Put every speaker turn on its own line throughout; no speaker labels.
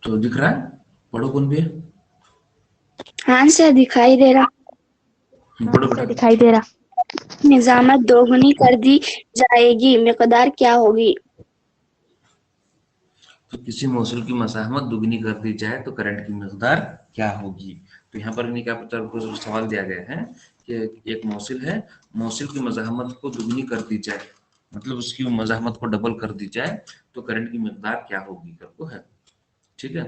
तो दिख रहा है? पढ़ो कौन भी है?
हाँ सर, दिखाई दे रहा।
पढ़ो बेटा।
दिखाई दे रहा।
निजामत दोगुनी कर दी जाएगी, मिकदार क्या होगी?
तो किसी मौसूल की मज़ाहमत दुगनी कर दी जाए तो करंट की मिकदार क्या होगी? तो यहाँ पर इन्हीं का कुछ सवाल दिया गया है कि एक मौसूल है, मौसूल की मज़ाहमत को दुगनी कर दी जाए, मतलब उसकी मज़ाहमत को डबल कर दी जाए तो करंट की मिकदार क्या होगी करको है। ठीक है,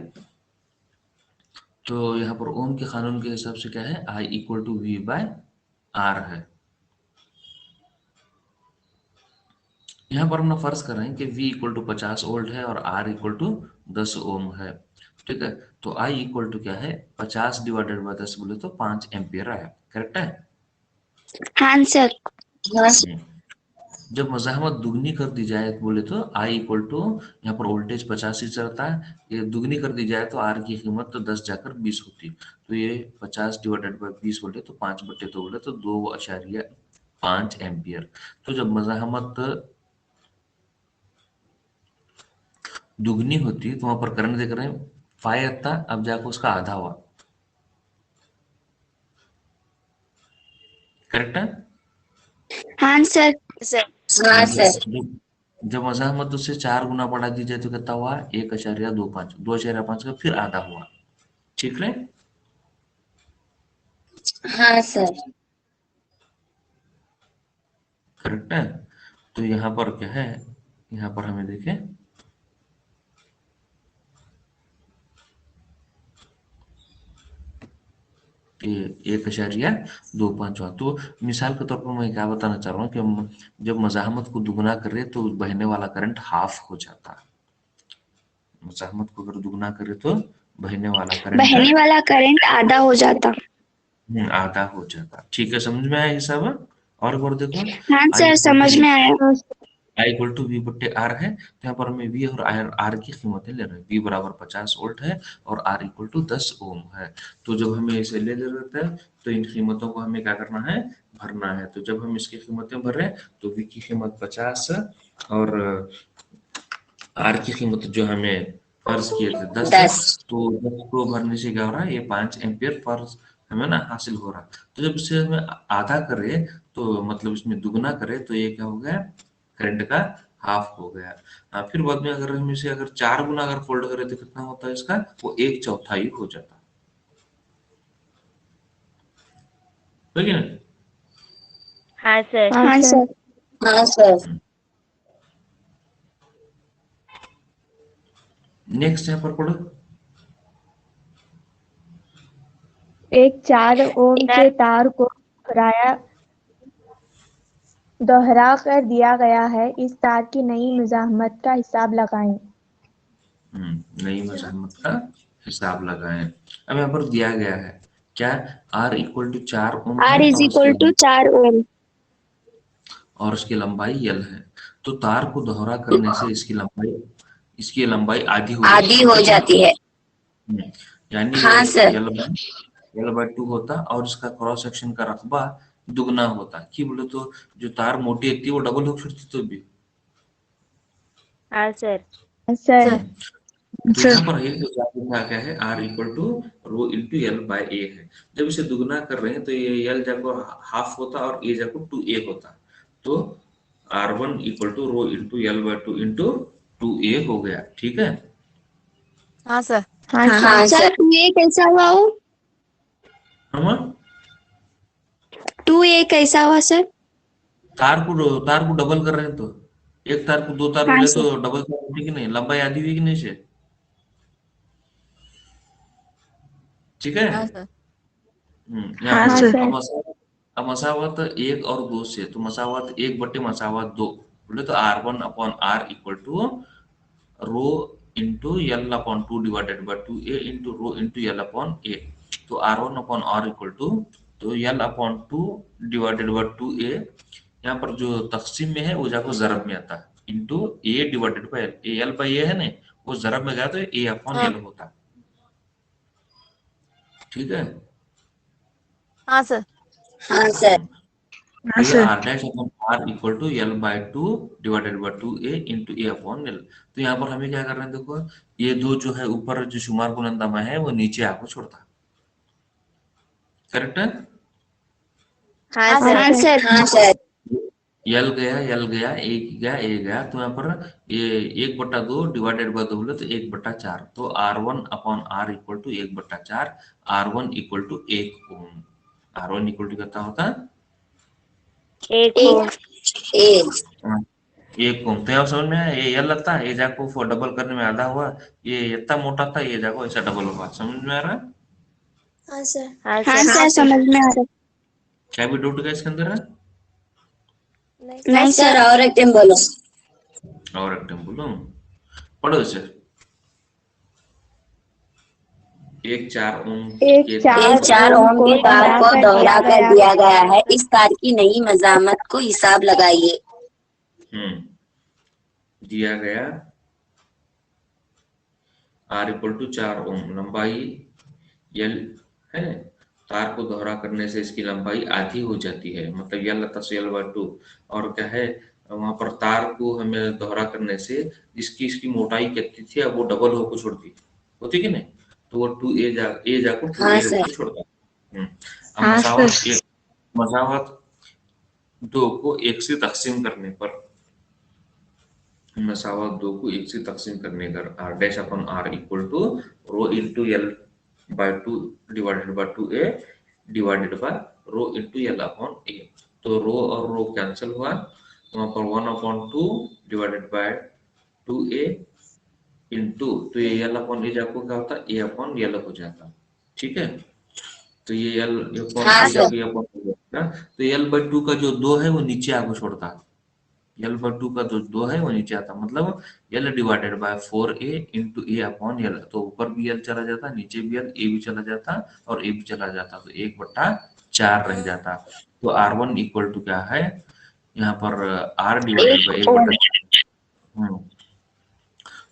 तो यहाँ पर ओम के कानून के हिसाब से क्या है, I equal to V by R है। यहाँ पर हम फर्ज कर रहे हैं कि V इक्वल टू 50 वोल्ट है और R इक्वल टू 10 ओम है। ठीक है, तो I इक्वल टू क्या है, 50 डिवाइडेड बाय 10 बोले तो 5 एम्पियर आया। करेक्ट है?
हाँ सर।
जब मज़ाहमत दुगनी कर दी जाए बोले तो I इक्वल टू, यहाँ पर वोल्टेज 50 ही चलता है, ये दुगनी कर दी जाए तो R की कीमत तो 10 जाकर 20 होती। तो ये 50 डिवाइडेड बाय 20 बोले तो 5/2 बोले तो 2.5 एम्पियर। तो जब मज़ाहमत दुगनी होती है तो वहां पर करंट देख रहे हैं 5 था, अब जाकर उसका आधा हुआ। करेक्ट है?
हाँ सर।
हाँ सर। जब मज़ाहमत उससे 4 गुना बढ़ा दी जाए तो कितना हुआ, 1.25, 2.5 का फिर आधा हुआ। ठीक है?
हाँ सर।
करेक्ट है? तो यहाँ पर क्या है, यहाँ पर हमें देखें कि 1.25 हुआ। तो मिसाल के तौर पर मैं क्या बताना चाह रहा हूँ कि जब मज़ाहमत को दुगना करे तो बहने वाला करंट हाफ हो जाता है। मज़ाहमत को अगर दुगना करे तो बहने वाला करंट
बहने वाला करंट आधा हो जाता।
आधा हो जाता। ठीक है, समझ में आया ये सब? और देखो,
हाँ
आई
सर,
इक्वल
समझ
टू
में आया।
आई इक्वल टू वी बट्टे आर है, तो यहाँ पर हमें वी और आर की कीमतें ले रहे हैं। वी बराबर 50 वोल्ट है और आर इक्वल टू 10 ओम है। तो जब हमें इसे ले लेते हैं तो इन कीमतों को हमें क्या करना है, भरना है। तो जब हम इसकी कीमतें भर रहे हैं तो वी की कीमत 50 और आर की कीमत जो हमें फर्ज किए थे 10, तो 10 को भरने से क्या हो रहा है, ये 5 एम्पियर फर्ज हमें ना हासिल हो रहा है। तो जब इसे हमें आधा करे तो मतलब इसमें दुगना करे तो ये क्या हो गया, करंट का हाफ हो गया। फिर बाद में अगर हम इसे अगर 4 गुना अगर फोल्ड करें तो कितना होता है इसका, वो 1/4 हो जाता है कि नहीं?
हाँ सर।
हाँ सर। हाँ सर।
नेक्स्ट यहाँ पर पढ़ो।
एक 4 ओम के तार को दोहरा कर दिया गया है, इस तार की नई मुज़ाहमत का हिसाब लगाएं।
नई मजहमत का हिसाब लगाएं। अब यहाँ पर दिया गया है क्या, R equal to 4 ohm
R
है
इज इक्वल टू 4 ओम।
और उसकी लंबाई L है। तो तार को दोहरा करने से इसकी लंबाई आधी हो
आधी
जाती
हो
है।
जाती है।
यानी
हाँ सर।
L/2 होता और इसका क्रॉस सेक्शन का रकबा दुगना होता। कि बोले तो जो तार मोटी होती है वो डबल हो फिरती तो भी।
हाँ सर। सर।
तो यहाँ पर ये जो क्या है, R equal to rho into L by A है। जब इसे दुगना कर रहे हैं तो ये एल जाको हाफ होता और ए जाको 2a होता। तो R1 equal to rho into L/2 into 2a हो गया। ठीक है?
हाँ सर।
हाँ सर, 2a कैसा हुआ वो?
हम
2a कैसा हुआ सर?
तार को डबल कर रहे हैं तो एक तार को 2 तार
हाँ
बोले
सर।
तो डबल तार होगी कि नहीं, लंबाई आधी हुई कि नहीं से। ठीक है?
हाँ सर।
यहाँ
हाँ
पर
सर।
अब मसावत 1 और 2 से, तो मसावत 1/मसावत 2 बोले तो R1/R equal to rho into L/2 divided by 2a into rho into L/a। तो R1/R इक्वल टू, तो L/2 डिवाइडेड बाय 2a, यहाँ पर जो तकसीम में है वो जाकर ज़रब में आता है into a divided by L by A है ना, वो ज़रब में गया तो a/L होता। ठीक है?
हाँ सर।
हाँ सर।
तो ये R dash upon R equal to L by two divided by two A into A upon L. तो यहाँ पर हमें क्या कर रहे हैं, देखो ये दो जो है ऊपर जो शुमार गुणनदमा है वो नीचे आको छोड़ता है, करेक्ट है।
हाँ
हाँ
सर।
सर।
यल गया एक गया ए गया, तो यहाँ पर ये 1/2 डिवाइडेड बाय 2 बोले तो 1/4, तो R1 upon R equal to 1/4, R1 equal to 1 ohm. R1 equal to कितना होता है,
एक
हाँ, 1 ओम। तो यहाँ समझ में आया, ये यल लगता है, ये जाको फॉर डबल करने में आधा हुआ, ये इतना मोटा था, ये जाको ऐसा डबल हुआ, समझ में आ रहा है।
हाँ सर समझ में आ रहा
क्या भी डाउट का इसके अंदर है,
नहीं सर।
और एक टाइम बोलो।
और एक टाइम बोलो, पढ़ो इसे। एक 4 ओम
एक
के
4 ओम के तार को दोहरा कर दिया गया है, इस तार की नई मजामत को हिसाब लगाइए।
दिया गया R इक्वल टू 4 ओम, लंबाई L है, तार को दोहरा करने से इसकी लंबाई आधी हो जाती है, मतलब L प्लस L बाय 2। और क्या है, वहां पर तार को हमें दोहरा करने से इसकी मोटाई कितनी थी, अब वो डबल होकर छोड़ती होती कि नहीं, तो वो 2a जाकर 2a होकर छोड़ता है। अब मसावत 2 को 1 से तकसीम करने पर, मसावत 2 को 1 से तकसीम करने पर आर डैश अपन R equal to rho into L by 2 divided by 2a divided by rho into L upon A. तो रो और रो कैंसिल हुआ, वहां पर 1/2 डिवाइडेड बाय 2a इंटू, तो ये एल अपॉन ए जाको क्या होता है, ए अपॉन एल हो जाता, ठीक है। तो ये एल अपॉन ए जाको ए अपॉन, तो एल बाय 2 का जो 2 है वो नीचे आगे छोड़ता है, एल बाय 2 का जो 2 है वो नीचे आता, मतलब L divided by 4a into A upon L. तो ऊपर भी एल चला जाता, नीचे भी एल, ए भी चला जाता और ए भी चला जाता, तो 1/4 रह जाता। तो R1 इक्वल टू क्या है, यहाँ पर R डिवाइडेड बाय 1/4।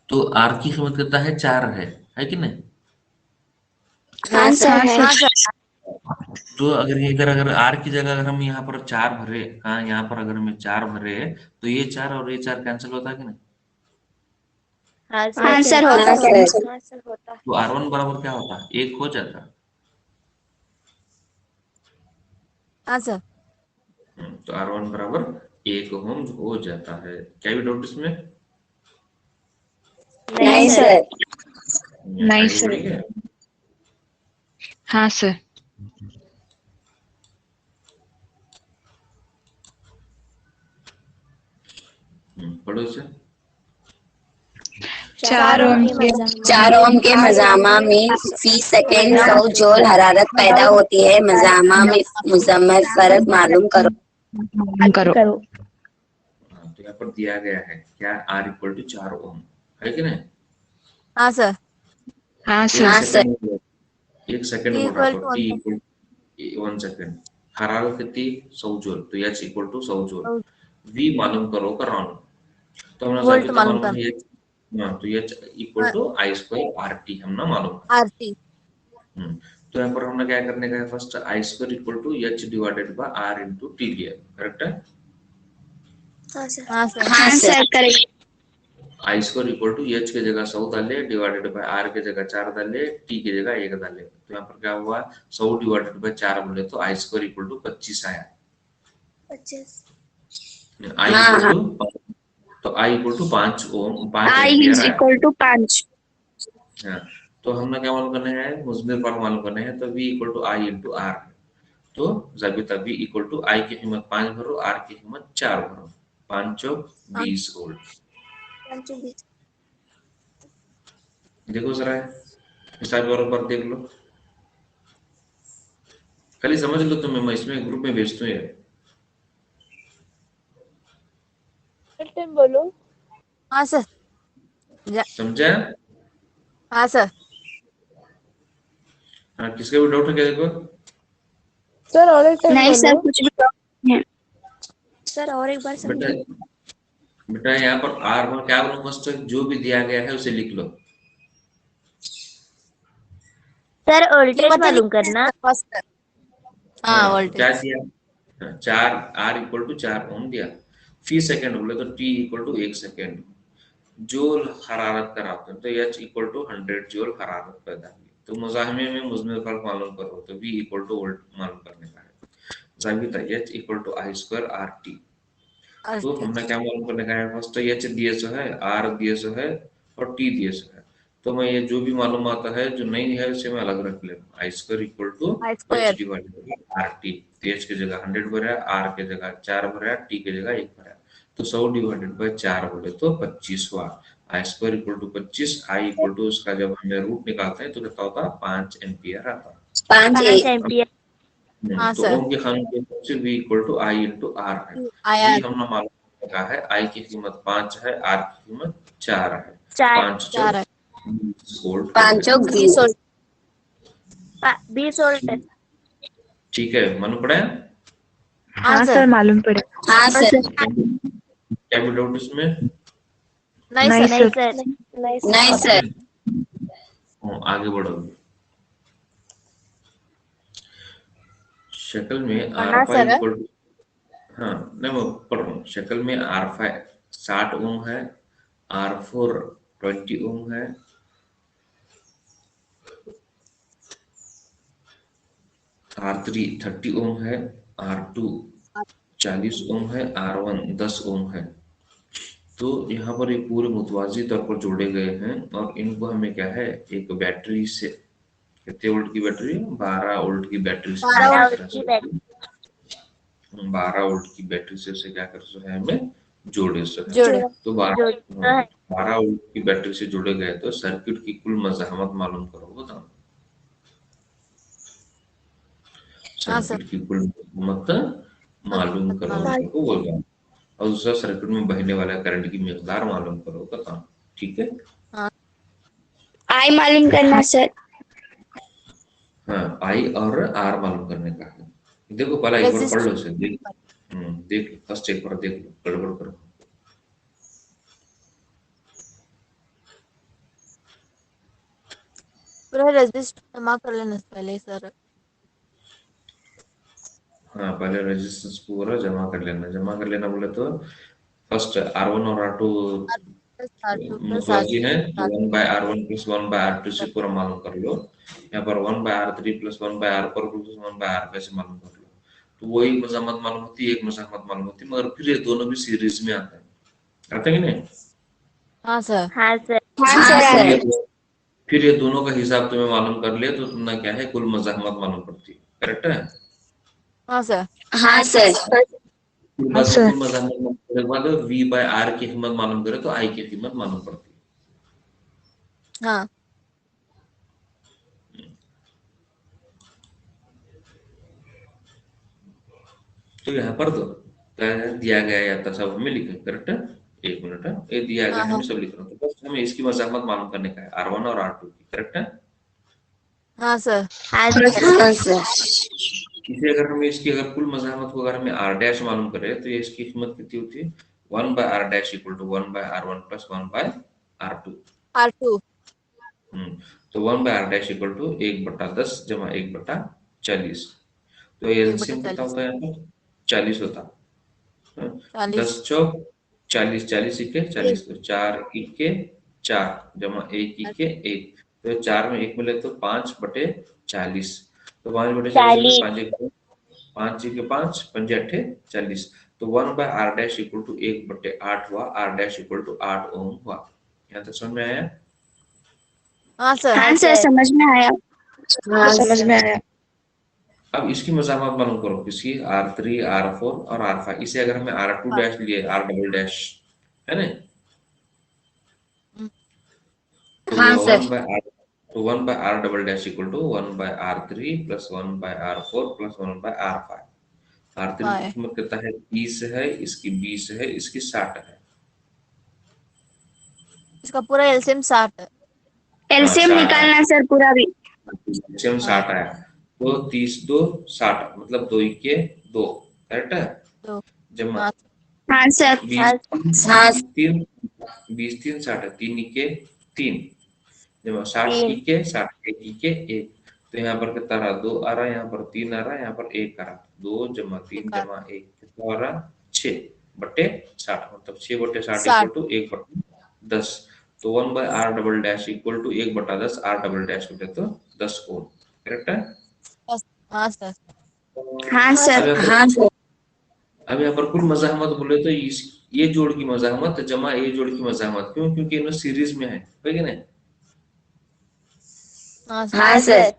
तो R की कीमत कितना है, 4 है कि नहीं।
हाँ सर है।
तो अगर R की जगह अगर हम यहाँ पर 4 भरे, हाँ यहाँ पर अगर हमें 4 भरे, तो ये 4 और ये 4 कैंसिल होता है कि नहीं।
हाँ सर होता है।
तो R1 बराबर क्या होता है, 1 हो जाता।
हाँ सर।
तो R1 बराबर 1 ओम हो जाता है। क्या भी डाउट इसमें,
नहीं सर।
नहीं सर।
हाँ सर।
पढ़ो इसे।
4
ओम के मजामा में फी सेकेंड 100 जूल हरारत पैदा होती है। मजामा में मुजम्मल फर्क मालूम करो।
तो यहाँ पर दिया गया है क्या, R इक्वल टू 4 ओम है कि नहीं।
हाँ सर।
हाँ सर।
1 सेकंड बोल रहा था, T इक्वल 1 सेकंड, हरारत कितनी 100 जूल, तो H equal to 100 joule. V मालूम करो कर रहा हूँ, तो हमने
वोल्ट
तो
मालूम
मालूम है, तो H equal to I square RT हमने मालूम है।
आरती।
तो यहाँ पर हमने क्या करने का है, first I square equal to H divided by R into T लिया, करेक्ट है।
हाँ सर।
हाँ sir correct.
I square equal to H की जगह 100 डाले, डिवाइडेड बाय R की जगह 4 डाले, T की जगह 1 डाले, तो यहाँ पर क्या हुआ 100 डिवाइडेड बाय 4 बोले तो I स्क्वायर इक्वल टू 25 आया। 25 I इक्वल टू, तो I equal to 5 ohm, 5
I
ampere
is
आया।
Equal to 5।
हाँ, तो हमने क्या मालूम करना है, मुस्बिर पर मालूम करना है, तो V equal to I into R। तो जब V इक्वल टू I की कीमत 5 भरो, R की कीमत 4 भरो, 5 चौक 20 वोल्ट। देखो जरा हिसाब बराबर देख लो, खाली समझ लो, तो मैं इसमें ग्रुप में भेजता हूँ यार।
बोलो।
हाँ सर।
समझा।
हाँ सर।
हाँ, किसका भी डाउट है क्या, देखो।
सर और एक टाइम
नहीं सर
बोलो।
कुछ भी नहीं है।
सर और एक बार
बेटा बेटा यहाँ पर R पर क्या बोलो, मस्त जो भी दिया गया है उसे लिख लो।
सर वोल्टेज मालूम करना।
हाँ वोल्टेज।
क्या दिया, 4 आर इक्वल टू 4 ओम दिया। फी सेकंड बोले तो T equal to 1 second. Joule हरारत कराते हैं तो एच इक्वल टू 100 जूल हरारत पैदा हुई। तो मुजाहिमे में मुजमिल फर्क मालूम करो तो V इक्वल टू वोल्ट मालूम करने का है। जाहिर है H equal to I square R T. तो हमने क्या मालूम करने का है, फर्स्ट H दिए सो है, R दिए सो है और T दिए सो है। तो मैं ये जो भी मालूम आता है जो नहीं है उसे मैं अलग रख लेता। I square equal to
I
H
square
divided by R T. H की जगह 100 भरा, R की जगह 4 भरा, T की जगह 1 भरा। तो 100 डिवाइडेड बाय 4 बोले तो 25 हुआ। I square equal to 25, I equal to उसका जब हमें रूट निकालते हैं तो कितना होता है 5 एम्पियर आता
5
एम्पियर।
है।
हाँ
तो
सर
ओम के कानून के हिसाब से V equal to I into R है।
आया
V हमने मालूम रखा है, आई की कीमत 5 है, आर की कीमत 4 है।
4
5
4 है
20 वोल्ट हो
5
गया।
20 वोल्ट
20 वोल्ट।
ठीक है, मालूम पड़ा है?
हाँ
हाँ
सर
सर मालूम पड़े।
हाँ सर
क्या भी डाउट इसमें?
नहीं
नहीं
सर
सर।
नहीं सर
आगे बढ़ो। शक्ल में
पढ़ना
R five
sir
equal to, हाँ नहीं मैं पढ़ रहा हूँ। शक्ल में आर फाइव 60 ओम है, आर फोर 20 ओम है, आर थ्री 30 ओम है, आर टू 40 ओम है, आर वन 10 ओम है। तो यहाँ पर ये पूरे मुतवाजी तौर पर जोड़े गए हैं और इनको हमें क्या है एक बैटरी से, कितने वोल्ट की बैटरी, 12 वोल्ट की बैटरी से
12
हमें
वोल्ट
इस तरह से 12 वोल्ट की बैटरी से उसे क्या कर सकते हैं हमें जोड़े सकते
जोड़े
हैं। तो 12 वोल्ट की बैटरी से जुड़े गए तो सर्किट की कुल मज़ाहमत मालूम करो बताओ।
हाँ सर
सर्किट की कुल मज़ाहमत मालूम करो उसको बोल, और दूसरा सर्किट में बहने वाला करंट की मिकदार मालूम करो बताओ। ठीक है,
आई मालूम करना सर।
हाँ आई और आर मालूम करने का है। देखो पहला एक बार पढ़ लो इसे, देख लो फर्स्ट एक बार देख लो, गड़बड़ करो।
पूरा रजिस्टर जमा कर लेना पहले सर।
हाँ पहले रेजिस्टेंस पूरा जमा कर लेना। जमा कर लेना बोले तो फर्स्ट R1 और R2
R2 प्लस
मुतवाजी है,
R3
1 by R1 plus 1 by R2 से पूरा मालूम कर लो। यहाँ पर 1 by R3 plus 1 by R4 plus 1 by R5 से मालूम कर लो। तो वही मज़ाहमत मालूम होती है, एक मज़ाहमत मालूम होती है, मगर फिर ये दोनों भी सीरीज में आते हैं, आते हैं कि नहीं?
हाँ सर
हाँ सर।
हाँ सर
फिर ये दोनों का हिसाब तुम्हें मालूम कर लिया तो तुमने क्या है कुल मज़ाहमत मालूम पड़ती है। करेक्ट है?
हाँ सर
हाँ सर
कुल
हाँ सर।
मज़ाहमत मालूम करने के बाद V बाय R की कीमत मालूम करे तो I की कीमत मालूम पड़ती है।
हाँ
तो यहाँ पर तो क्या दिया गया या था सब हमें लिखे। करेक्ट है? एक मिनट है, ये दिया गया
हाँ
हमें सब लिख रहा हूँ। तो बस हमें इसकी मज़ाहमत मालूम करने का है R1 और R2 की। करेक्ट है?
हाँ सर
हाँ सर
इसे अगर हमें इसकी अगर कुल मज़ाहमत को अगर हमें R डैश मालूम करे तो ये इसकी कीमत कितनी होती है? 1 by R dash equal to 1 by R1 plus 1 by R2।
R2
तो 1 by R dash equal to 1/10 जमा 1/40। तो ये एलसीएम कितना
1/40
होता है यहाँ पर? 40 होता है।
40
10 चौक 40, 40 इक्के 40, तो 4 इक्के 4 जमा 1 इक्के 1। तो 4 में 1 मिले तो 5/40। तो 5/40 5 इक्के 5 5 अट्ठे 40। तो 1 by R dash equal to 1/8 हुआ। R dash equal to 8 ohm हुआ। यहाँ तक समझ में आया?
हाँ सर
हाँ सर समझ में आया।
हाँ
समझ में आया।
अब इसकी मज़ाहमत मालूम करो किसकी, R3 R4 और R5। इसे अगर हमें R2 डैश लिए R डबल डैश है ना, तो
हाँ sir
1 by R double dash equal to 1 by R3 plus 1 by R4 plus 1 by R5। R3
हाँ
की कीमत कितना है? 30 है, इसकी 20 है, इसकी 60 है।
इसका पूरा एलसीएम 60 है।
एलसीएम
60
निकालना सर पूरा भी।
एलसीएम 60 आया। तो 30 2 60 मतलब 2 इक्के 2। करेक्ट है?
तो
जमा
हाँ
हाँ सर।
20
हाँ
3 20 3 60 3 इक्के 3 जमा 60 इक्के 60 1 इक्के 1। तो यहाँ पर कितना रहा, 2 आ रहा, यहाँ पर 3 आ रहा, यहाँ पर 1 आ रहा, 2 जमा 3 जमा 1 कितना आ रहा, 6/60, मतलब 6/60 इक्वल
60
टू 1/10। तो 1/r double dash equal to 1/10 r double dash हो जाए तो 10 ओम। करेक्ट है।
हाँ सर।
हाँ सर।
हाँ सर।
अब यहाँ पर कुल मज़ाहमत बोले तो ये जोड़ की मज़ाहमत जमा ये जोड़ की मज़ाहमत, क्यों, क्योंकि इन्होंने सीरीज में है कि नहीं।
हाँ सर।
हाँ सर।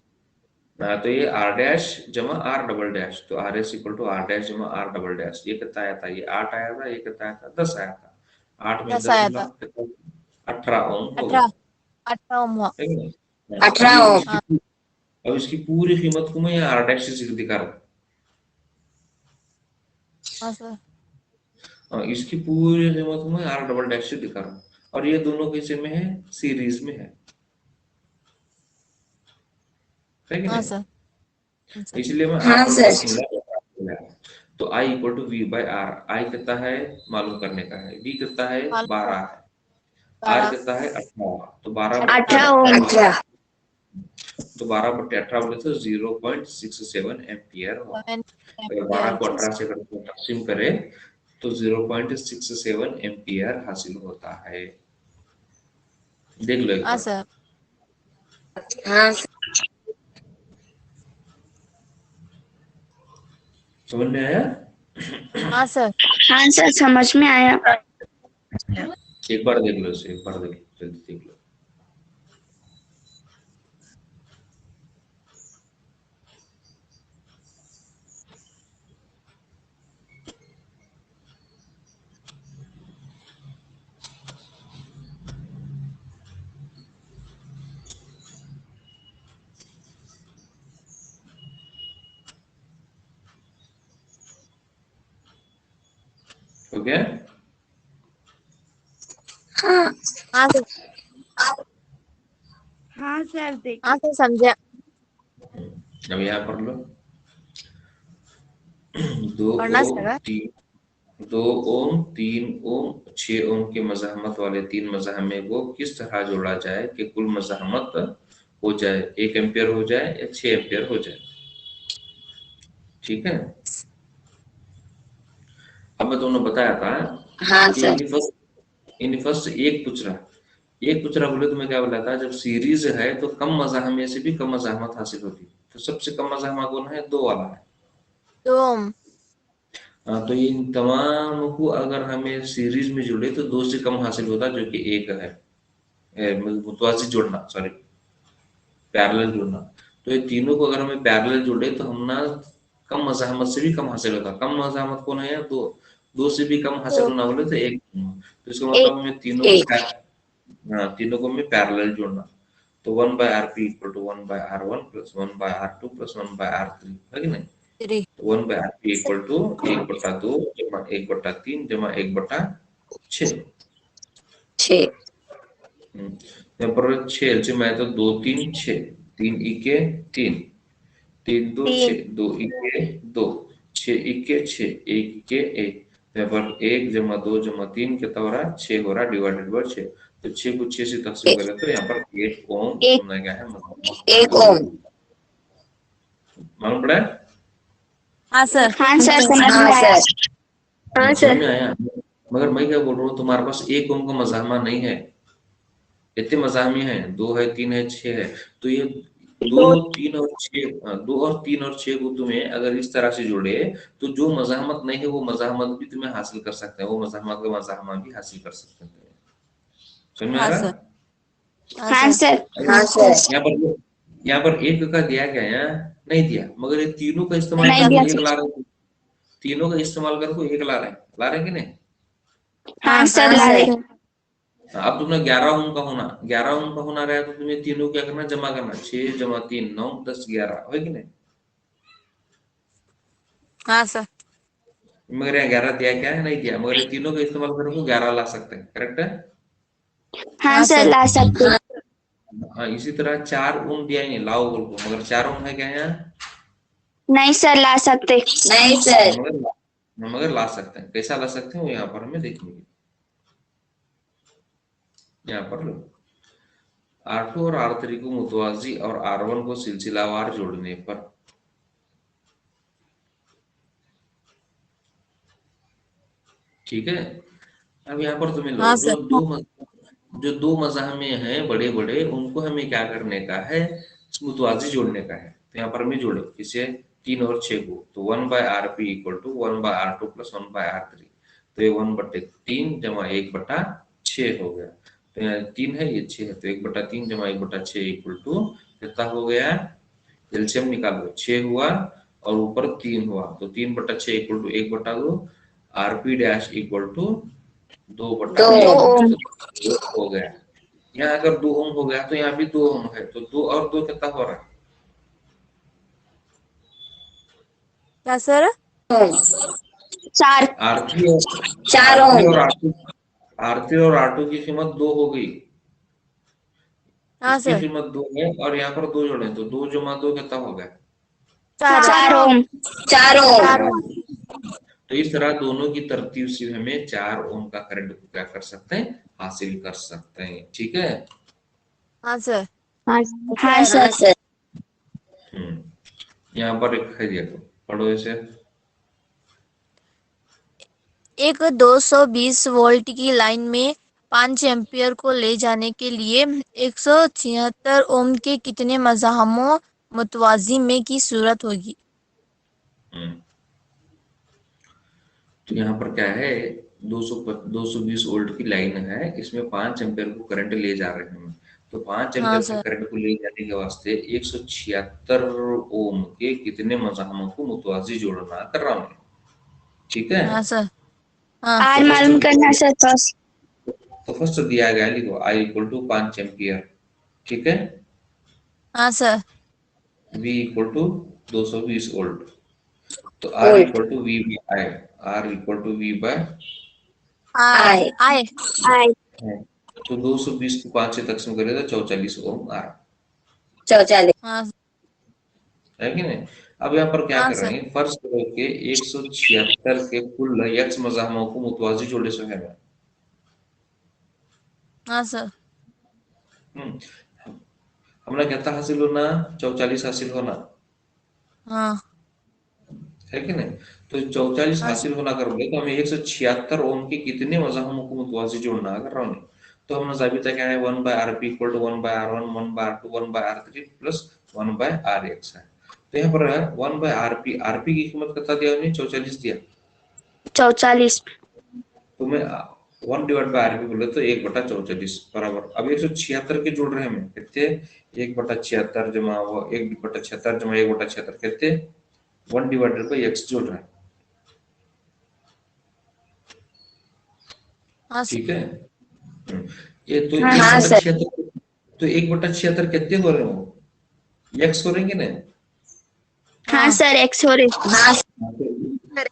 हाँ, तो ये r डैश जमा r डबल डैश, तो r s equal to r dash जमा r डबल डैश, ये कितना आया था, ये 8 आया था, ये कितना आया था, 10 आया था। 8 में
10
10
आया
मिला
था।
कितना, 18 ओम हो
18
गया,
18 ओम हुआ।
है कि नहीं। हाँ,
18
अब
ओम।
अब इसकी पूरी कीमत को मैं r डैश से दिखा रहा हूँ।
हाँ सर।
इसकी पूरी कीमत को मैं r डबल डैश से दिखा रहा हूँ, और ये दोनों किसी में है, सीरीज में है कि
हाँ
नहीं।
सर।
इसलिए मैं
हाँ
r
सर।
फॉर्मूला, तो i equal to v by R, I कितना है मालूम करने का है, v कितना है 12 है, r
12
कितना है 18, तो 12
18 ओम।
18।
तो 12/18 बोले तो 0.67 एम्पियर हुआ। अगर 12 को 18 से अगर तकसीम करें तो 0.67 एम्पियर हासिल होता है। देख लो एक
हाँ
बार।
सर।
हाँ सर।
समझ में आया।
हाँ सर।
हाँ सर, समझ में आया।
एक बार देख लो इसे, एक बार देख लो, जल्दी देख लो। हो गया।
हाँ।
हाँ सर।
हाँ सर, देख।
हाँ सर, समझे।
अब यहाँ पढ़ लो। 2
पढ़ना
ओम
सर।
2 ओम 3 ओम 6 ओम के मज़ाहमत वाले 3 मज़ाहमे को किस तरह जोड़ा जाए कि कुल मज़ाहमत हो जाए, 1 एम्पियर हो जाए या 6 एम्पियर हो जाए। ठीक है। अब मैं तुमने बताया था
हाँ
कि
सर।
इन फर्स्ट एक पूछ रहा बोले तो मैं क्या बोला था, जब सीरीज है तो कम मज़ाहमे से भी कम मज़ाहमत हासिल होती है, तो सबसे कम मज़ाहमा कौन है, 2 वाला है।
2 ओम।
हाँ, तो इन तमाम को अगर हमें सीरीज में जुड़े तो 2 से कम हासिल होता जो कि 1 है, मुतवाज़ी जोड़ना, सॉरी पैरेलल जोड़ना। तो ये तीनों को अगर हमें पैरेलल जोड़े तो हम ना कम मज़ाहमत से भी कम हासिल होता। कम मज़ाहमत कौन है, 2 से भी कम हासिल
2
होना बोले तो 1। तो इसका
एक
मतलब हमें तीनों को
एक।
हाँ, तीनों को हमें पैरेलल जोड़ना। तो 1/rp equal to 1/r1 plus 1/r2 plus 1/r3 है कि नहीं।
3।
तो 1/rp इक्वल टू 1/2 जमा 1/3 जमा 1/6।
6।
यहाँ पर 6 एलसीएम आया तो 2 3 6, 3 इक्के 3, 3 2
3
6, 2 इक्के 2, 6 इक्के 6, 1 इक्के 1। यहाँ पर 1 जमा 2 जमा 3 कितना हो रहा है, 6 हो रहा है, डिवाइडेड बाय 6। तो 6 को 6 से तकसीम करें तो यहाँ पर 1 ओम
एक
हमने क्या है, मतलब
1 ओम।
मालूम पड़ा है।
हाँ सर।
हाँ सर, समझ
हाँ
में आया।
सर।
हाँ
समझ
सर।
में आया। मगर मैं क्या बोल रहा हूँ, तुम्हारे पास 1 ओम का मज़ाहमा नहीं है, इतने मज़ाहमी हैं, 2 है 3 है 6 है। तो ये 2
दो
3 और 6, 2 और 3 और 6 को तुम्हें अगर इस तरह से जोड़े तो जो मज़ाहमत नहीं है वो मज़ाहमत भी तुम्हें हासिल कर सकते हैं, वो मज़ाहमत का मज़ाहमा भी हासिल कर सकते हैं। समझ में आ
हाँ
रहा
सर।
है।
हाँ सर।
हाँ सर।
यहाँ पर एक का दिया गया है, नहीं दिया, मगर ये तीनों का इस्तेमाल
नहीं
नहीं
कर
दिया
को
दिया
एक
सर।
ला रहे हैं। तीनों का इस्तेमाल कर को एक ला रहे हैं कि नहीं।
हाँ सर,
हाँ
ला
सर।
रहे हैं।
अब तुमने 11 ओम का होना, 11 ओम का होना रहा तो तुम्हें तीनों क्या करना, जमा करना, 6 जमा 3 9 10 11 है कि नहीं।
हाँ सर।
मगर यहाँ 11 दिया क्या है, नहीं दिया, मगर ये तीनों का इस्तेमाल करके 11 ला सकते हैं। करेक्ट है।
हाँ
हाँ
सर,
सर।
ला सकते हैं।
हाँ, इसी तरह 4 ओम दिया ही नहीं, लाओ बोल को, मगर 4 ओम है क्या यहाँ,
नहीं सर, ला सकते।
नहीं सर।
मगर ला सकते हैं। कैसा ला सकते हैं वो यहाँ पर हमें देखेंगे। यहाँ पर लो, R2 और R3 को मुतवाजी और R1 को सिलसिलावार जोड़ने पर। ठीक है। अब यहाँ पर तुम्हें लो
हाँ
जो
सर।
दो मज़ाहमें हैं बड़े बड़े, उनको हमें क्या करने का है, मुतवाजी जोड़ने का है। तो यहाँ पर हमें जोड़ो किसे, 3 और 6 को। तो 1/RP equal to 1/R2 plus 1/R3। तो ये 1/3 जमा 1/6 हो गया। तो यहाँ 3 है, ये 6 है, तो 1/3 जमा 1/6 इक्वल टू कितना हो गया, एलसीएम निकालो, 6 हुआ और ऊपर 3 हुआ, तो 3/6 equal to 1/2। RP dash equal to 2/2
2
ohm.
हो गया। यहाँ अगर 2 ओम हो गया तो यहाँ भी 2 ओम है, तो 2 और 2 कितना हो रहा है,
क्या सर?
ओम,
4।
आरती और
4
आरती
ओम।
और आटू आरती और आटू की कीमत 2 हो गई।
हाँ
इसकी
सर।
कीमत 2 है और यहाँ पर 2 जोड़े, तो 2 जमा 2 कितना हो गया,
4
4 ओम।
4 ओम।
तो इस तरह दोनों की तरतीब से हमें 4 ओम का करंट को क्या कर सकते हैं, हासिल कर सकते हैं। ठीक है।
हाँ सर।
हाँ हाँ
हाँ
सर।
सर।
यहाँ पर एक है, देखो पढ़ो इसे।
एक 220 वोल्ट की लाइन में 5 एम्पियर को ले जाने के लिए 176 ओम के कितने मज़ाहमों मुतवाज़ी में की सूरत होगी?
हम्म, तो यहाँ पर क्या है, 220 वोल्ट की लाइन है, इसमें 5 एम्पीयर को करंट ले जा रहे हैं। तो 5
हाँ
एम्पीयर के
सर।
करंट को ले जाने के वास्ते 176 ओम के कितने मज़ाहमों को मुतवाजी जोड़ना कर रहा हूँ। ठीक है।
हाँ सर। हाँ
आर मालूम करना सर फर्स्ट।
तो फर्स्ट दिया गया, लिखो I इक्वल टू 5 एम्पियर। ठीक है।
हाँ sir.
V equal to 220 volt. तो R
volt.
Equal to V by I। R equal to V by
I
I.
आए।
आई।
है। तो 220 को 5 से तकसीम करें तो 44 ओम आ रहा
44।
हाँ
है कि नहीं। अब यहाँ पर क्या
हाँ
कर
सर।
रहे हैं, फर्ज करो कि 176 के कुल यक्स मज़ाहमों को मुतवाजी जोड़े से है।
हाँ सर।
हम्म, हमारा कितना हासिल होना, 44 हासिल होना,
हाँ
है कि नहीं। तो 44
हाँ सर।
हासिल होना कर बोले तो हमें 176 ओम के कितने मज़ाहमों को मुतवाजी जोड़ना कर रहा हूँ। तो हमने जाबिता क्या है, 1/RP equal to 1/R1 1/R2 1/R3 plus 1/RX है। तो यहाँ पर 1/RP, आरपी की कीमत कितना दिया हमने, 44 दिया।
44।
तो मैं 1/RP बोले तो 1/44 बराबर। अब 176 के जोड़ रहे हैं हमें कितने, 1/76 जमा वो 1/76 जमा 1/76 कितने, 1/x जोड़ रहे हैं।
हाँ सर।
ठीक है। ये तो
हाँ
हाँ
सर।
सर।
1/76, तो 1/76 कितने हो रहे हो, एक्स हो रहे हैं कि नहीं।
हाँ
हाँ
सर एक्स हो रहे।
हाँ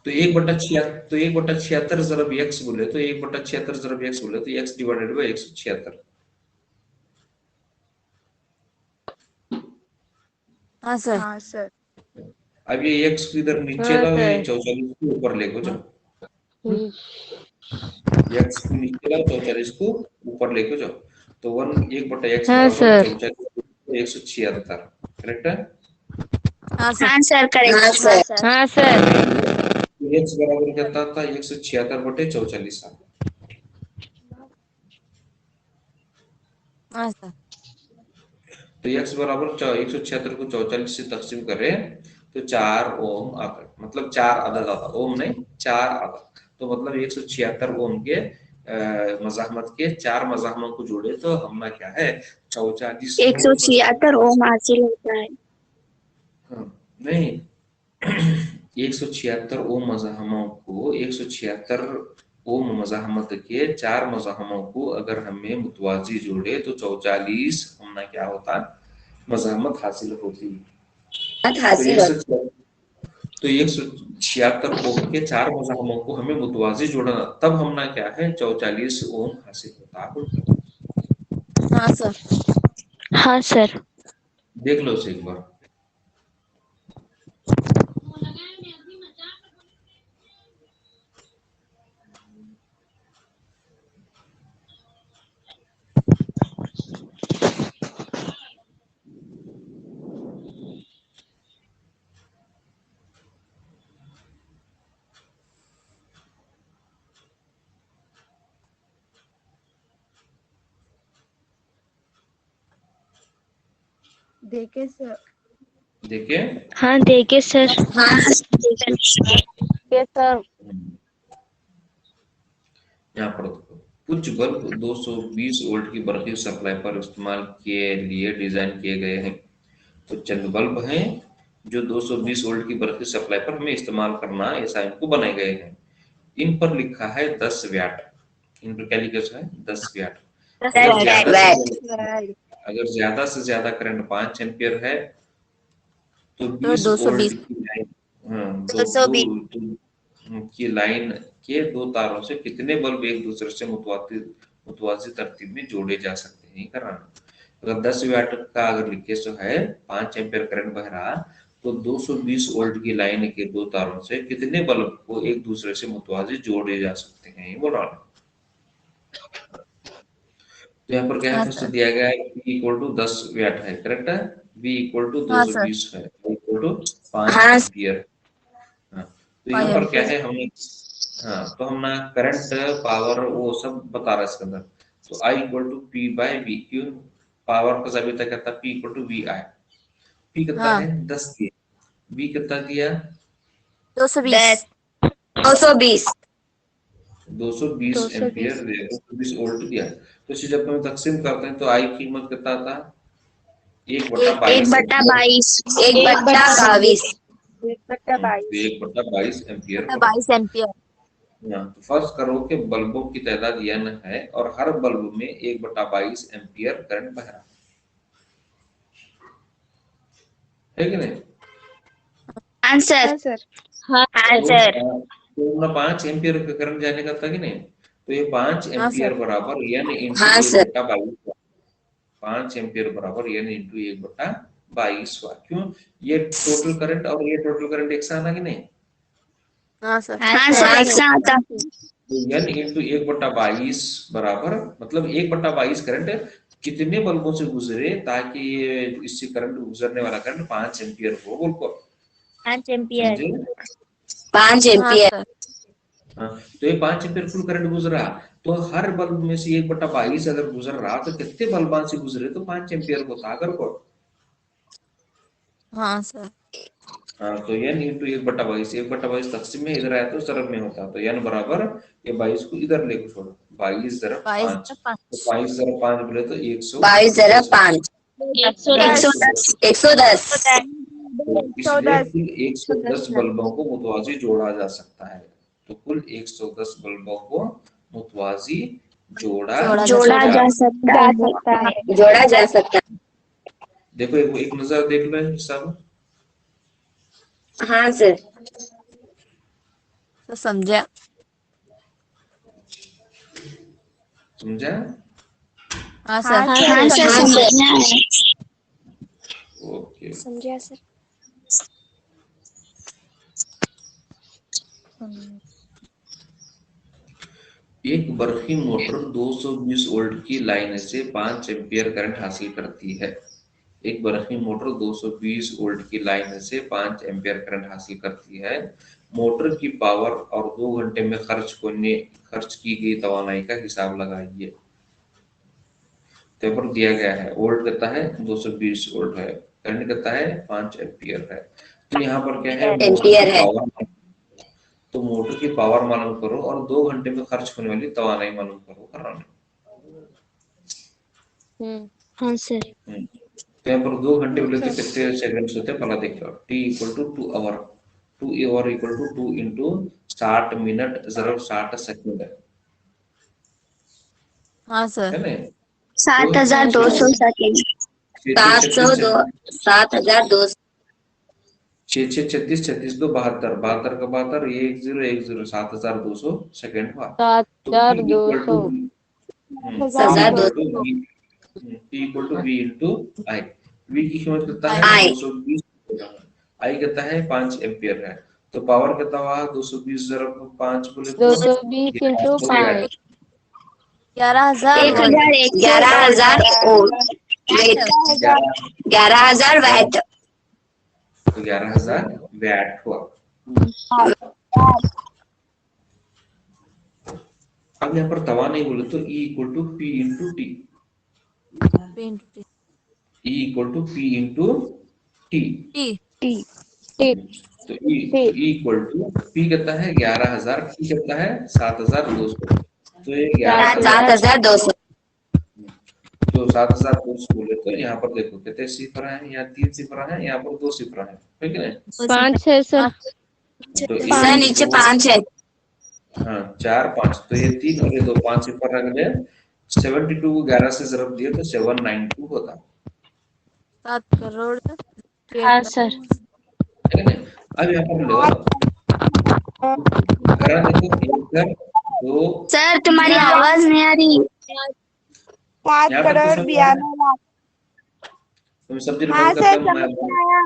तो 1/76, तो 1/76 जरब एक्स बोले तो 1/76 जरब एक्स बोले तो एक्स डिवाइडेड बाई 176।
हाँ सर।
हाँ सर।
अब ये एक्स को इधर नीचे
हाँ
लाओ, ये
सर।
44 को ऊपर लेके जाओ,
ठीक।
एक्स को नीचे लाओ 44 को ऊपर लेके जाओ। तो 1/x
हाँ
बराबर
सर।
44 176, करेक्ट है।
हाँ सर।
हाँ सर
हाँ
करेक्ट।
सर।
हाँ सर।
तो एक्स बराबर कितना था, 176/44।
हाँ सर।
तो एक्स बराबर 176 को 44 से तकसीम करें तो 4 ओम आता है, मतलब 4 अदद आता, ओम नहीं 4 अदद। तो मतलब 176 ओम के मज़ाहमत के 4 मज़ाहमों को जोड़े तो हमने क्या है, 44 ओम मज़ाहमत।
176 ओम हासिल होता है।
हाँ, नहीं 176 ओम मज़ाहमों को 176 ओम मज़ाहमत के 4 मज़ाहमों को अगर हमें मुतवाजी जोड़े तो 44 हमने क्या होता, मज़ाहमत हासिल होती। तो
हासिल होता
176 ओम के 4 मज़ाहमों को हमें मुतवाजी जोड़ना, तब हमने क्या है 44 ओम हासिल होता है।
हाँ सर।
हाँ सर।
देख लो उसे एक बार।
देखे सर।
देखिए
हाँ देखे सर।
हाँ
Yes, sir.
यहाँ पर देखो, कुछ बल्ब 220 वोल्ट की बरक़ी सप्लाई पर इस्तेमाल के लिए डिजाइन किए गए हैं। तो चंद बल्ब हैं जो 220 वोल्ट की बरक़ी सप्लाई पर हमें इस्तेमाल करना है, ऐसा इनको बनाए गए हैं। इन पर लिखा है 10 वैट। इन पर क्या लिखा है? 10 वैट। अगर ज्यादा से
वैट
ज्यादा अगर ज्यादा से ज्यादा करंट 5 एम्पियर है तो
तो
20 वोल्ट
220।
की लाइन, हाँ, दो
220।
दो की लाइन के दो तारों से कितने बल्ब एक दूसरे से मुतवाजी तरतीब में जोड़े जा सकते हैं, कराना। अगर 10 वैट का अगर लीकेज जो है, 5 एम्पियर करंट बह रहा, तो 220 वोल्ट की लाइन के दो तारों से कितने बल्ब को एक दूसरे से मुतवाजी जोड़े जा सकते हैं, ये बोल रहा हूं। तो यहाँ पर क्या है,
हाँ
फर्स्ट
सर।
दिया गया है P इक्वल टू 10 वैट है, करेक्ट है। B इक्वल टू
हाँ सर।
220 है, इक्वल टू 5
हाँ
एम्पियर। हाँ, तो यहाँ
5
पर क्या
एम्पियर।
है, हमने, हाँ, तो हम ना करंट पावर वो सब बता रहा है इसके अंदर। तो I equal to P by V, क्यों? पावर का जाविता कहता है P equal to VI। P कितना
हाँ
है? 10 दिया। V कितना दिया?
220।
220
220 एम्पियर
220।
दिया, 220 वोल्ट दिया। तो इसे जब हम तकसीम करते हैं तो I की कीमत कितना आता है? 1 बटा 22 एम्पियर।
1/22
1/22.
1 बटा 22 एम्पियर होगा।
22 एम्पियर।
हाँ, तो फर्ज करो कि बल्बों की तादाद n है और हर बल्ब में 1/22 एम्पियर करंट बह रहा है कि नहीं?
आंसर
हाँ
आंसर
तो ना 5 एम्पियर का करंट जाने का था कि नहीं? तो ये 5
हाँ
एम्पियर
सर।
बराबर n इंटू
हाँ
1
सर
बटा 22। 5 एम्पियर बराबर n इंटू 1 बटा 22 हुआ। क्यों? ये टोटल करंट और ये टोटल करंट एक साथ आना कि नहीं?
हाँ सर।
हाँ सर एक साथ
तो n इंटू 1/22 बराबर, मतलब 1/22 करंट कितने बल्बों से गुजरे ताकि ये इससे करंट गुजरने वाला करंट 5 एम्पियर हो, बोल को
5 एम्पियर.
समझे?
5
हाँ
एम्पियर
सर।
हाँ, तो ये 5 एम्पियर फुल करंट गुजरा, तो हर बल्ब में से 1/22 अगर गुजर रहा तो कितने बल्बां से गुजरे तो 5 एम्पियर होता अगर को।
हाँ सर।
हाँ, तो n इंटू 1/22, 1/22 तकसीम में इधर आया तो सरब में होता, तो n बराबर ये 22 को इधर लेके छोड़ो, 22 ज़रब
22
5, तो
5।
22 ज़रब 5 बोले तो
22 ज़रब 5
110.
110
तो इसलिए कुल 110 बल्बों को मुतवाजी जोड़ा जा सकता है। तो कुल 110 बल्बों को मुतवाजी जोड़ा
जोड़ा जा सकता है।
जोड़ा जा सकता है।
देखो एक नजर देख लो सब,
हाँ सर
तो समझा।
समझा?
हाँ सर।
हाँ सर समझना है।
ओके।
समझा सर।
एक बरखी मोटर 220 वोल्ट की लाइन से 5 एम्पियर करंट हासिल करती है। एक बरखी मोटर 220 वोल्ट की लाइन से 5 एम्पियर करंट हासिल करती है। मोटर की पावर और 2 घंटे में खर्च की गई तवानाई का हिसाब लगाइए। पेपर दिया गया है, वोल्ट कितना है? 220 वोल्ट है, करंट कितना है? 5 एम्पियर है। तो यहाँ पर क्या है,
एम्पियर है।
तो मोटर की पावर मालूम करो और 2 घंटे में खर्च होने वाली तवानाई मालूम करो, कराना।
हाँ सर।
तो यहाँ पर 2 घंटे बोले तो कितने सेकंड्स होते हैं पहला देख लो। T equal to 2 hour, 2 hour equal to 2 into 60 minute ज़रब 60 सेकंड
हाँ सर।
है ना?
7200 सेकेंड।
7200
6 6 36 36 2 72 72 का 72 ये 1 0 1 0 7200 सेकंड हुआ। तो P equal to
7200
P equal to V into I। V की कीमत कितना है?
I।
220। I कितना है? 5 एम्पियर है। तो पावर कितना हुआ? 220 ज़रब 5 बोले तो
220 इंटू 5
11,000 वोल्ट।
11,000 wait 11,000 VAT.
तो 11,000 वैट हुआ। अब यहाँ पर तवा नहीं बोले तो E equal to P into T। E equal to P into T।
T
तो E इक्वल टू P कितना है 11,000, T कितना है 7,200। तो ये
7,200।
तो 7,200 बोले तो यहाँ पर देखो कितने सिफर है, यहाँ 3 सिफर है, यहाँ पर 2 सिफर है, ठीक है ना।
5 है सर।
तो
सर नीचे 5 है।
हाँ 4 5, तो ये 3 और ये 2 5 सिफर रख ले। 72 को 11 से जरूर दिए तो 792 होता,
7 करोड़
हाँ सर।
ठीक है ना। अब यहाँ पर लो घर देखो, 1 घर 2।
सर तुम्हारी आवाज नहीं आ रही।
7
यहाँ पर
करोड़
तो
92 लाख।
तुम सब दिन
हाँ
बंद
सर
करते
समझ में आया।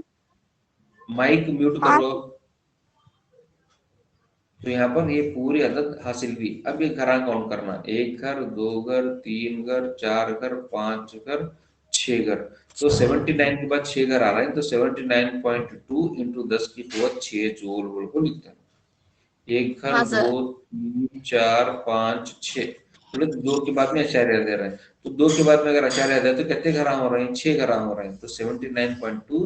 माइक म्यूट कर
हाँ।
लो। तो यहाँ पर ये पूरी अदद हासिल हुई। अब ये घर काउंट करना, 1 घर 2 घर 3 घर 4 घर 5 घर 6 घर। तो 79 के बाद 6 घर आ रहे हैं, तो 79.2 इंटू 10 की पावर 6 जूल वोल्ट को लिखते हैं। 1 घर
हाँ, सर।
2 3 4 5 6, बोले 2 के बाद में आचार्य दे रहे हैं, तो 2 के बाद में अगर आचार्य दे तो कितने घर हो रहे हैं, 6 घर हो रहे हैं। तो 79.2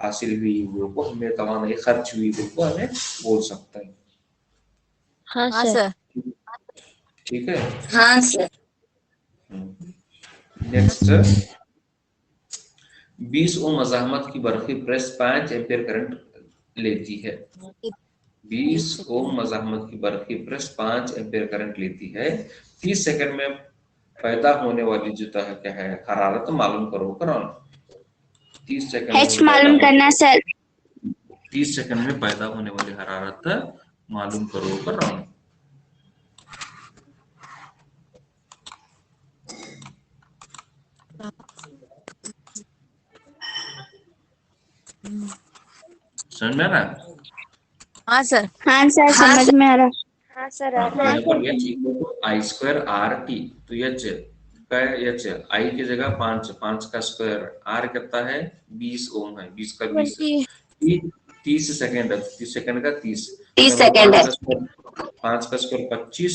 हासिल हुई वो को हमें तवानाई खर्च हुई वो हमें बोल सकते हैं।
हाँ
हाँ
सर।
सर।
ठीक है।
हाँ सर।
नेक्स्ट 20 ओम मज़ाहमत की बर्फी प्रेस 5 एम्पीयर करंट लेती है। 20 ओम मज़ाहमत की बर्फी प्रेस 5 एम्पीयर करंट लेती है। 30 सेकंड में पैदा होने वाली जो क्या है हरारत मालूम करो। 30 सेकंड
H मालूम करना सर।
30 सेकंड में पैदा होने वाली हरारत मालूम करो कर रहा हूँ। समझ में आ रहा है?
हाँ सर।
हाँ सर समझ में आ रहा।
हाँ सर।
तो यहाँ पर h equal to I square R T. तो h का h आई की जगह 5 का स्क्वायर, r कितना है 20 ओम है, 20 का 20 30 सेकंड है, 30 सेकंड का 30
सेकंड है।
5 का स्क्वायर 25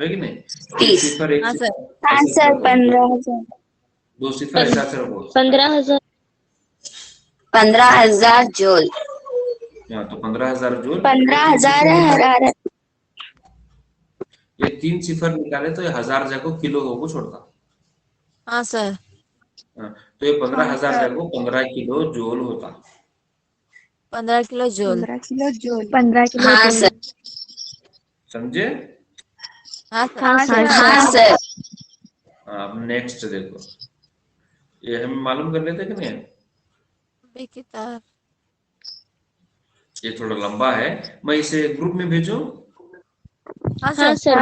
है कि नहीं।
30।
सिफर एक
हाँ सर।
हाँ सर 15,000।
2 सिफर ऐसा से रखो।
15,000।
15,000 जूल।
हाँ तो 15,000 जूल।
15,000 है हरारत।
ये 3 सिफर निकाले तो ये 1000 जगह किलो को छोड़ता।
हाँ सर।
हाँ, तो ये 15,000 जगह 15 किलो जूल होता।
15 kilo joule.
15 kilo joule.
15 kilo
हाँ
जूल।
सर।
समझे?
हाँ सर।
हाँ सर।
हाँ सर।
अब नेक्स्ट देखो, ये हम मालूम कर लेते कि नहीं।
अभी किताब।
ये थोड़ा लंबा है, मैं इसे ग्रुप में भेजूं।
हाँ
हाँ
सर।
सर।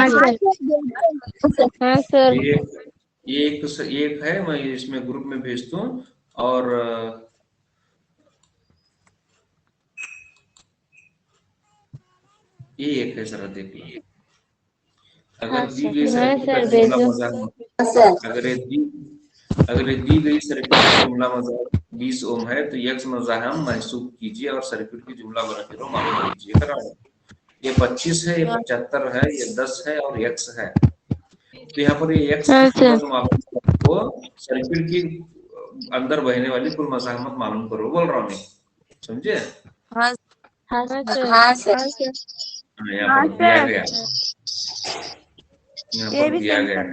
हाँ सर।
ये एक है, मैं इसमें ग्रुप में भेजता हूँ। और ये एक है, जरा देखिए। अगर दी गई सर्किट का जुमला मज़ाहमत, अगर ये दी गई सर्किट का जुमला मज़ाहमत 20 ओम है तो x मज़ाहम महसूब कीजिए और सर्किट की जुमला बराबर मालूम कीजिए। ये 25 है, ये 75 है, ये 10 है और x है। तो यहाँ पर ये x को सर्किट की अंदर बहने वाली कुल मज़ाहमत मालूम करो बोल रहा हूँ, समझे।
हाँ
हाँ सर।
हाँ सर।
यहाँ पर दिया गया, यहाँ
ये
पर
भी
दिया
सेंड
गया,
कर।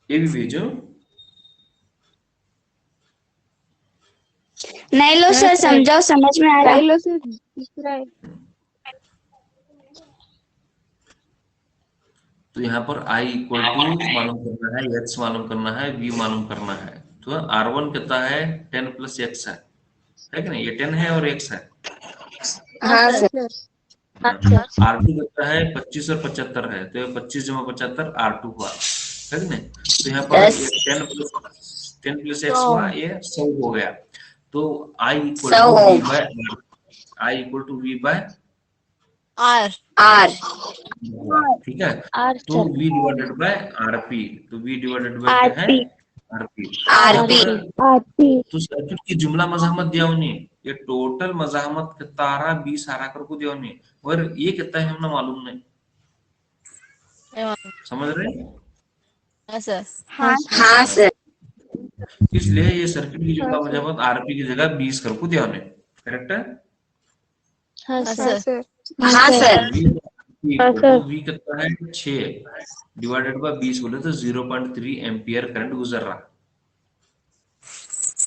ये भी भेजो।
नहीं लो सर समझाओ, समझ में आ रहा।
लो सर दूसरा है।
तो यहाँ पर I इक्वल टू मालूम करना है, x मालूम करना है, v मालूम करना है। तो R1 कितना है 10 प्लस x है कि नहीं। ये 10 है और x है।
हाँ सर।
R2 कितना है 25 और 75 है, तो 25 जमा 75 R2 हुआ है कि नहीं। तो यहाँ पर 10 प्लस x हुआ, ये 100 हो गया। तो I equal to v by
R.
R.
ठीक है। तो v डिवाइडेड बाय RP, तो v डिवाइडेड बाय क्या है
आरपी
आरपी
तो सर्किट की जुमला मजामत दिया उन्हें, ये टोटल मजामत के तारा 20 हारा कर को दिया उन्हें, और ये कितना है हमने मालूम नहीं, समझ रहे हैं?
हाँ सर।
हाँ सर
इसलिए ये सर्किट की जुमला मजामत आरपी की जगह 20 कर को दिया उन्हें, करेक्ट है?
हाँ
हाँ
सर।
सर।
हाँ सर
वी कितना है 6 डिवाइडेड बाय 20 बोले तो 0.3 एम्पियर करंट गुजर रहा,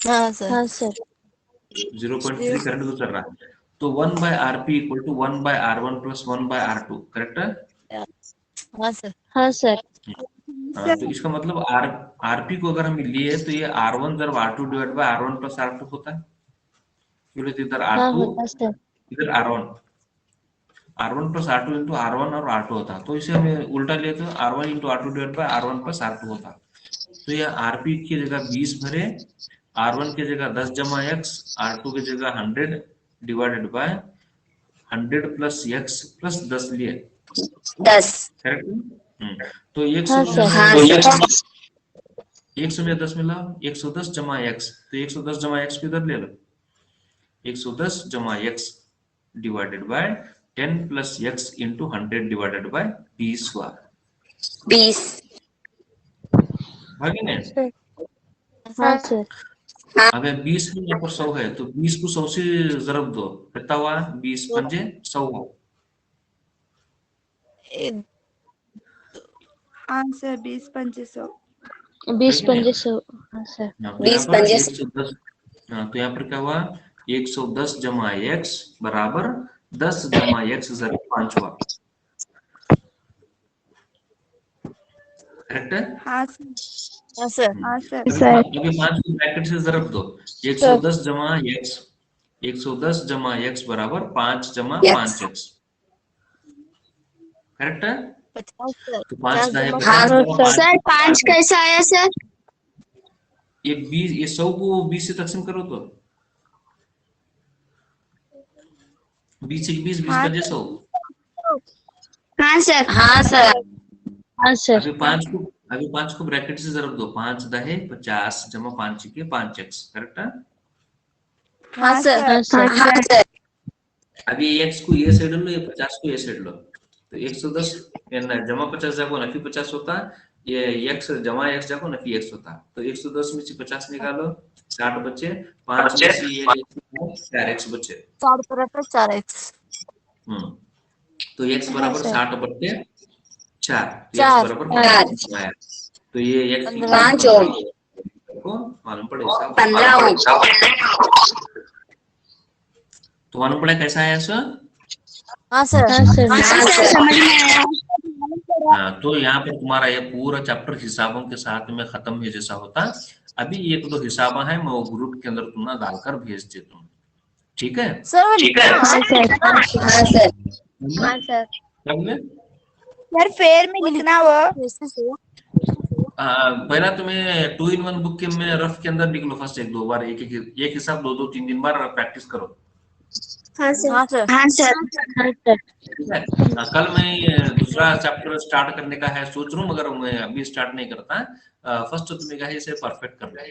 हाँ सर।
हाँ सर
0.3 करंट गुजर रहा है। तो 1/RP equal to 1/R1 plus 1/R2, correct है?
हाँ सर।
हाँ सर
हाँ, तो इसका मतलब आरपी को अगर हम लिए तो ये R1 जब R2 divide by R1 plus R2 होता है, बोले तो इधर
हाँ
R2
होता सर।
इधर R1 plus R2 into R1 और R2 होता, तो इसे हमें उल्टा लिए तो R1 into R2 divide by R1 plus R2 होता। तो ये आरपी की जगह 20 भरे, R1 की जगह 10 जमा x, R2 की जगह 100 divided by 100 plus x plus 10 लिए,
10
करेक्ट? तो एक
हाँ
सौ
सर।
हाँ सर
100 में 10 मिला, 110 जमा x, तो 110 जमा x को इधर ले लो, 110 जमा x divided by 10 plus x into 100 divided by 20 हुआ,
20
भागी ने?
हाँ सर।
अगर 20 है यहाँ पर 100 है तो 20 को 100 से जरब दो, कितना हुआ? 20 पंजे 100 हुआ।
आंसर 20 पंजे 100।
20 पंजे 100। हाँ सर।
हाँ, तो
20
यहाँ पर
पंजे
110, हाँ तो यहाँ पर क्या हुआ? 110 जमा x बराबर 10 जमा x जरब 5 हुआ, करेक्ट है?
हाँ
हाँ सर।
हाँ सर
अभी 5 को ब्रैकेट से जरब दो, 110 जमा x, 110 जमा x बराबर 5 जमा
Yes.
5x, करेक्ट है?
50 सर।
तो 5 दाएं
हाँ,
50
सर 5 कैसा आया सर?
ये 20, ये 100 को 20 से तकसीम करो तो 20 से 20 20 पंजे 100,
हाँ सर।
हाँ सर
हाँ सर।
अभी 5 को ब्रैकेट से जरब दो, 5 दाहे 50 जमा 5 के 5x, करेक्ट है?
हाँ सर।
हाँ सर।
हाँ सर
अभी x को ये साइड लो, ये 50 को ये साइड लो, तो 110 जमा 50 जाको नफी 50 होता, ये x जमा x जाको नफी x होता, तो 110 में से 50 निकालो, 60 बचे, 5 में से ये 4x बचे,
4 बराबर 4x।
तो x बराबर 60 बटे 4, तो
चार।
x बराबर 5 आया, तो ये x की
5 ओम
को मालूम पड़ेगा,
15 ओम
तो मालूम पड़ा कैसा आया सर?
हाँ सर।
हाँ सर।
हाँ सर
समझ में आया।
हाँ, तो यहाँ पर तुम्हारा ये पूरा चैप्टर हिसाबों के साथ में खत्म है जैसा होता। अभी एक दो हिसाबा है मैं वो ग्रुप के अंदर तुम ना डालकर भेज देता हूँ, ठीक है?
सर
हाँ सर हाँ सर
हाँ सर।
क्या बोले?
सर फेर में लिखना वो
पहला तुम्हें 2-in-1 बुक के में रफ के अंदर लिख लो, फर्स्ट एक दो बार एक हिसाब 2-3 बार प्रैक्टिस करो,
हाँ सर।
हाँ सर।
हाँ सर।
हाँ सर।
ठीक है? कल मैं दूसरा चैप्टर स्टार्ट करने का है सोच रहा हूँ, मगर मैं अभी स्टार्ट नहीं करता, फर्स्ट तुम्हें क्या है इसे परफेक्ट कर लो।